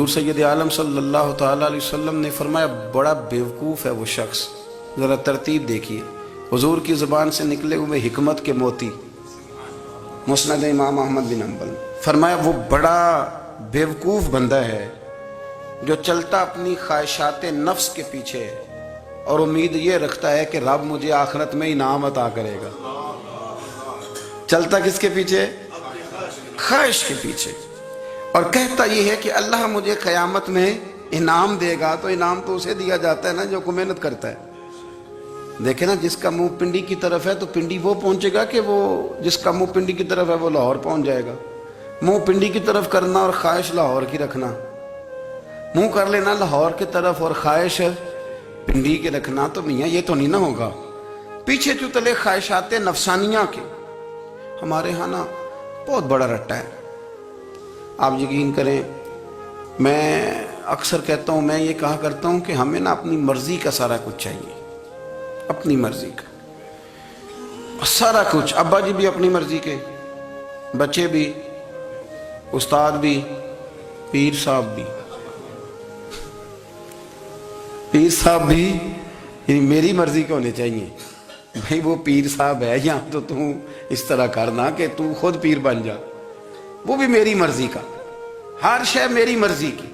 حضور سید عالم صلی اللہ تعالیٰ علیہ وسلم نے فرمایا بڑا بیوقوف ہے وہ شخص، ذرا ترتیب دیکھیے، حضور کی زبان سے نکلے ہوئے حکمت کے موتی، مسند امام احمد بن حنبل، فرمایا وہ بڑا بیوقوف بندہ ہے جو چلتا اپنی خواہشات نفس کے پیچھے اور امید یہ رکھتا ہے کہ رب مجھے آخرت میں انعام عطا کرے گا۔ چلتا کس کے پیچھے؟ خواہش کے پیچھے، اور کہتا یہ ہے کہ اللہ مجھے قیامت میں انعام دے گا، تو انعام تو اسے دیا جاتا ہے نا جو کو محنت کرتا ہے۔ دیکھیں نا، جس کا منہ پنڈی کی طرف ہے تو پنڈی وہ پہنچے گا کہ وہ جس کا منہ پنڈی کی طرف ہے وہ لاہور پہنچ جائے گا۔ منہ پنڈی کی طرف کرنا اور خواہش لاہور کی رکھنا، منہ کر لینا لاہور کی طرف اور خواہش پنڈی کے رکھنا، تو میاں یہ تو نہیں نہ ہوگا۔ پیچھے جو تلے خواہشات نفسانیہ کے ہمارے ہاں نا بہت بڑا رٹا ہے۔ آپ یقین کریں، میں اکثر کہتا ہوں، میں یہ کہا کرتا ہوں کہ ہمیں نا اپنی مرضی کا سارا کچھ چاہیے، اپنی مرضی کا سارا کچھ۔ ابا جی بھی اپنی مرضی کے، بچے بھی، استاد بھی، پیر صاحب بھی، پیر صاحب بھی، یعنی میری مرضی کے ہونے چاہیے۔ بھائی وہ پیر صاحب ہے یا تو اس طرح کرنا کہ تو خود پیر بن جا، وہ بھی میری مرضی کا، ہر شے میری مرضی کی۔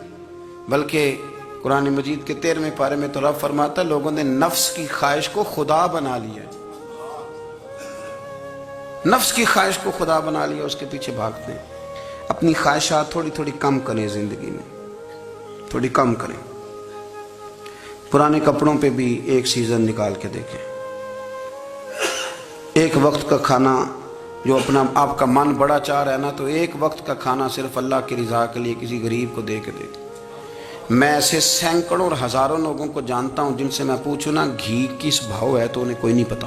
بلکہ قرآن مجید کے 13ویں پارے میں تو رب فرماتا ہے لوگوں نے نفس کی خواہش کو خدا بنا لیا، نفس کی خواہش کو خدا بنا لیا، اس کے پیچھے بھاگتے ہیں۔ اپنی خواہشات تھوڑی تھوڑی کم کریں، زندگی میں تھوڑی کم کریں۔ پرانے کپڑوں پہ بھی ایک سیزن نکال کے دیکھیں۔ ایک وقت کا کھانا جو اپنا آپ کا من بڑا چاہ رہا ہے نا، تو ایک وقت کا کھانا صرف اللہ کی رضا کے لیے کسی غریب کو دے کے دیکھیں۔ میں ایسے سینکڑوں اور ہزاروں لوگوں کو جانتا ہوں جن سے میں پوچھوں نا گھی کس بھاؤ ہے تو انہیں کوئی نہیں پتا۔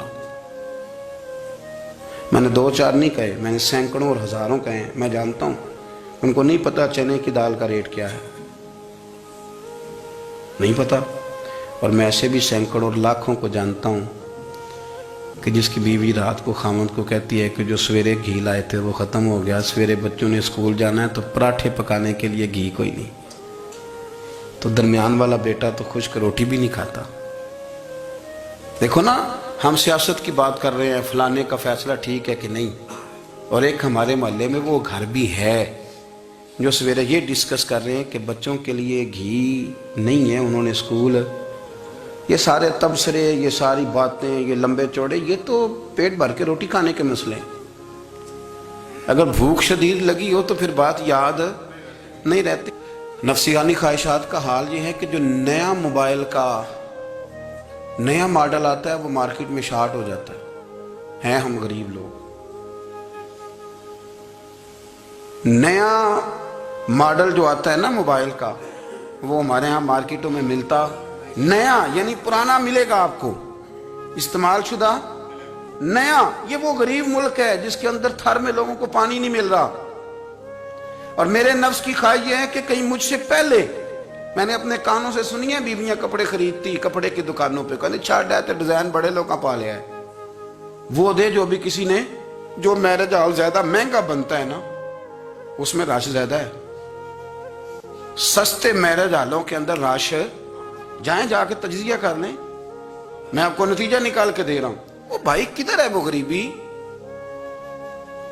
میں نے 2-4 نہیں کہے، میں نے سینکڑوں اور ہزاروں کہے ہیں، میں جانتا ہوں ان کو نہیں پتا چنے کی دال کا ریٹ کیا ہے، نہیں پتا۔ اور میں ایسے بھی سینکڑوں اور لاکھوں کو جانتا ہوں کہ جس کی بیوی رات کو خامند کو کہتی ہے کہ جو سویرے گھی لائے تھے وہ ختم ہو گیا، سویرے بچوں نے اسکول جانا ہے تو پراٹھے پکانے کے لیے گھی کوئی نہیں، تو درمیان والا بیٹا تو خشک روٹی بھی نہیں کھاتا۔ دیکھو نا، ہم سیاست کی بات کر رہے ہیں، فلانے کا فیصلہ ٹھیک ہے کہ نہیں، اور ایک ہمارے محلے میں وہ گھر بھی ہے جو سویرے یہ ڈسکس کر رہے ہیں کہ بچوں کے لیے گھی نہیں ہے، انہوں نے اسکول، یہ سارے تبصرے، یہ ساری باتیں، یہ لمبے چوڑے، یہ تو پیٹ بھر کے روٹی کھانے کے مسئلے ہیں۔ اگر بھوک شدید لگی ہو تو پھر بات یاد نہیں رہتی۔ نفسیانی خواہشات کا حال یہ ہے کہ جو نیا موبائل کا نیا ماڈل آتا ہے وہ مارکیٹ میں شارٹ ہو جاتا ہے۔ ہیں ہم غریب لوگ، نیا ماڈل جو آتا ہے نا موبائل کا، وہ ہمارے ہاں مارکیٹوں میں ملتا نیا، یعنی پرانا ملے گا آپ کو، استعمال شدہ نیا۔ یہ وہ غریب ملک ہے جس کے اندر تھر میں لوگوں کو پانی نہیں مل رہا۔ اور میرے نفس کی خواہش یہ ہے کہ کہیں مجھ سے پہلے، میں نے اپنے کانوں سے سنی ہے بیویاں کپڑے خریدتی کپڑے کی دکانوں پہ، کہنے چھاڑ ہے تو ڈیزائن بڑے لوگوں پا لیا ہے، وہ دے جو بھی کسی نے، جو میرج ہال زیادہ مہنگا بنتا ہے نا اس میں رش زیادہ ہے۔ سستے میرج ہالوں کے اندر رش، جائیں جا کے تجزیہ کر لیں، میں آپ کو نتیجہ نکال کے دے رہا ہوں۔ وہ بھائی کدھر ہے وہ غریبی،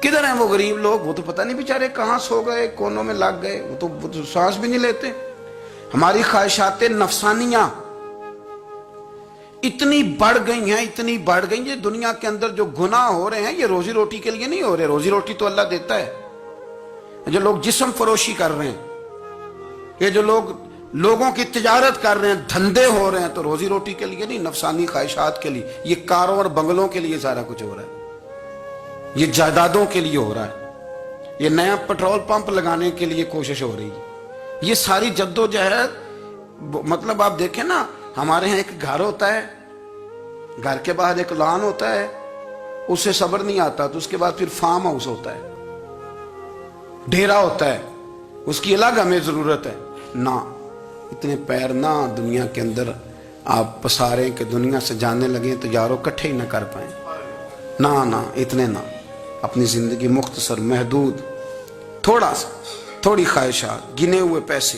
کدھر ہیں وہ غریب لوگ؟ وہ تو پتہ نہیں بیچارے کہاں سو گئے، کونوں میں لگ گئے، وہ تو سانس بھی نہیں لیتے۔ ہماری خواہشات نفسانیہ اتنی بڑھ گئی ہیں، اتنی بڑھ گئی ہیں، دنیا کے اندر جو گناہ ہو رہے ہیں یہ روزی روٹی کے لیے نہیں ہو رہے، روزی روٹی تو اللہ دیتا ہے۔ جو لوگ جسم فروشی کر رہے ہیں، یہ جو لوگ لوگوں کی تجارت کر رہے ہیں، دھندے ہو رہے ہیں، تو روزی روٹی کے لیے نہیں، نفسانی خواہشات کے لیے۔ یہ کاروں اور بنگلوں کے لیے سارا کچھ ہو رہا ہے، یہ جائیدادوں کے لیے ہو رہا ہے، یہ نیا پیٹرول پمپ لگانے کے لیے کوشش ہو رہی ہے۔ یہ ساری جدوجہد، مطلب آپ دیکھیں نا، ہمارے ہاں ایک گھر ہوتا ہے، گھر کے باہر ایک لان ہوتا ہے، اس سے صبر نہیں آتا تو اس کے بعد پھر فارم ہاؤس ہوتا ہے، ڈیرا ہوتا ہے، اس کی الگ ہمیں ضرورت ہے نا۔ اتنے پیر نہ دنیا کے اندر آپ پساریں کہ دنیا سے جانے لگیں تو یارو کٹھے ہی نہ کر پائیں، نہ اتنے نہ۔ اپنی زندگی مختصر، محدود، تھوڑا سا، تھوڑی خواہشات، گنے ہوئے پیسے،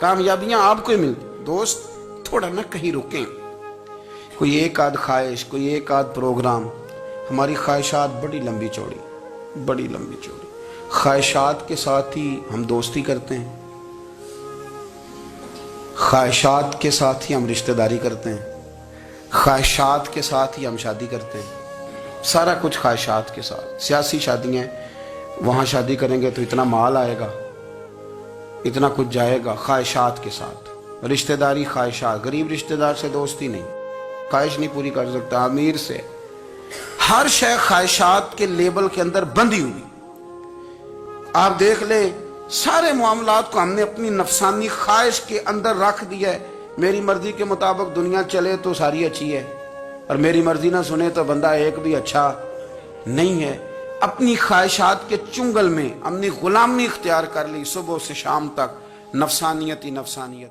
کامیابیاں آپ کو ہی ملتی. دوست تھوڑا نہ کہیں رکیں. کوئی ایک آدھ خواہش, کوئی ایک آدھ پروگرام. ہماری خواہشات بڑی لمبی چوڑی, بڑی لمبی چوڑی. خواہشات کے ساتھ ہی ہم دوستی کرتے ہیں, خواہشات کے ساتھ ہی ہم رشتہ داری کرتے ہیں, خواہشات کے ساتھ ہی ہم شادی کرتے ہیں. سارا کچھ خواہشات کے ساتھ. سیاسی شادیاں, وہاں شادی کریں گے تو اتنا مال آئے گا, اتنا کچھ جائے گا. خواہشات کے ساتھ رشتہ داری, خواہشات. غریب رشتہ دار سے دوستی نہیں, خواہش نہیں پوری کر سکتا. امیر سے. ہر شے خواہشات کے لیبل کے اندر بندھی ہوئی. آپ دیکھ لیں سارے معاملات کو ہم نے اپنی نفسانی خواہش کے اندر رکھ دیا ہے. میری مرضی کے مطابق دنیا چلے تو ساری اچھی ہے, اور میری مرضی نہ سنے تو بندہ ایک بھی اچھا نہیں ہے. اپنی خواہشات کے چنگل میں ہم نے غلامی اختیار کر لی. صبح سے شام تک نفسانیت ہی نفسانیت.